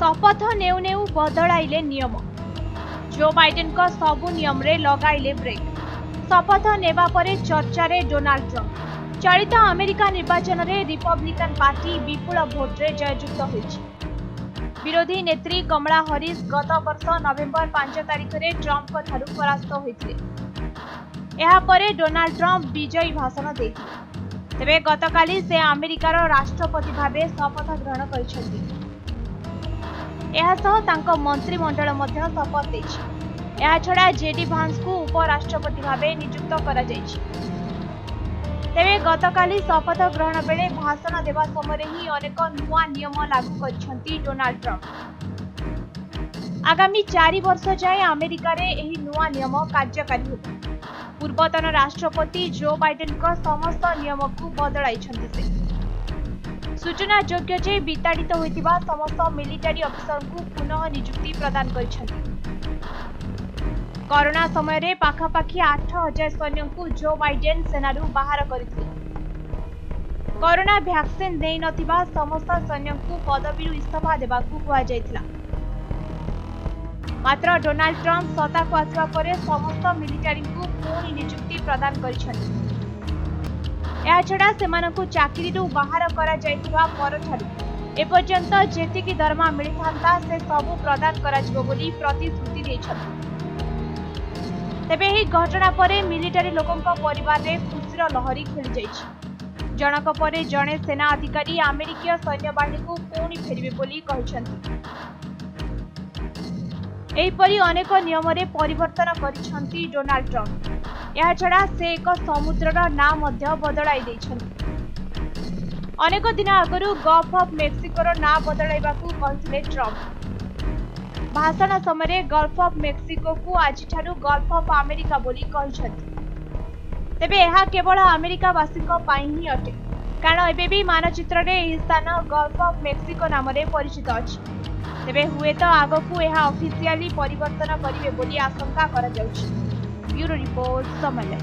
शपथ नेउ नेउ बदलाइले नियम। Joe Biden को सबु नियम रे लगाइले ब्रेक। शपथ नेबा परे चर्चा रे डोनाल्ड ट्रम्प। चलित अमेरिका निर्वाचन रे रिपब्लिकन पार्टी विपुल भोट रे जययुक्त होइछि। विरोधी नेत्री कमला हरिस गत वर्ष नवेम्बर 5 तारिख रे ट्रम्प को ठारू परास्त होइथिले। एहा परे डोनाल्ड ट्रम्प विजयी भाषण देथिले। तेबे गतकाली से अमेरिकार राष्ट्रपति भावे शपथ ग्रहण करिसेंति। एहा सह तांको मंत्रिमंडल मध्य शपथ देछि। एहा छडा जेडी भांस को उपराष्ट्रपति भावे नियुक्त करा जाइछि। तेबे गतकाली शपथ ग्रहण बेले भाषण देवा समय ही अनेक नुआ नियम लागू करिसेंति डोनाल्ड ट्रम्प। आगामी 4 वर्ष जाए अमेरिका रे एही नुआ नियम कार्यकारी होबो। पूर्वतन राष्ट्रपति जो बाइडेन को समस्त नियम को बदलाइछंति से। सूचना योग्य जे विताड़ित होइतिबा समस्त मिलिटारी अफिसर को पुनः नियुक्ति प्रदान करिसेंति। कोरोना समय रे पाखापाखी 8000 सैन्य को जो बाइडेन सेनारू बाहर करथिले। कोरोना वैक्सीन देई नथिबा समस्त सैन्य को पदवीरू इस्तीफा देबाकू कुआ जायतिला। मात्र डोनाल्ड ट्रम्प सत्ता को आसवा परे समस्त मिलिटारी को पुणी नियुक्ति प्रदान करिसेंति। या छडा सेमानकू चाकरीरू बाहर करा जायतिबा परठारू एपर्यंत जेतिकी दरमा मिलिथांता से सबु प्रदान करा जिवो बोली प्रतिश्रुति दैछथि। तेबे ही घटना परे मिलिटारी लोकंक परिवार रे खुशीर लहरी खेली जाइछि। जनक परे जणे सेना अधिकारी अमेरिकीय सैन्य बाहिनी को पुणी फेरिबे बोली कहिसंति। एहिपरि अनेक नियम रे परिवर्तन करिसंति डोनाल्ड ट्रम्प। या छडा से एक समुद्रर नाम मध्य बदलाई दैछंति। अनेक दिन आगरु गल्फ ऑफ मेक्सिकोर नाम बदलाइबाकू कहिथिले ट्रम्प। भाषण समय गल्फ ऑफ मेक्सिको को आज ठारू गल्फ ऑफ अमेरिका बोली कहिसंति। तेबे एहा केवल अमेरिकावासी पाई ही अटे, कारण एबे भी मानचित्र रे एही स्थान गल्फ ऑफ मेक्सिको नाम रे परिचित अछि। तेबे हुए तो आगकू एहा ऑफिशियली परिवर्तन करिवे बोली आशंका करा जाउछि। ब्यूरो रिपोर्ट समय।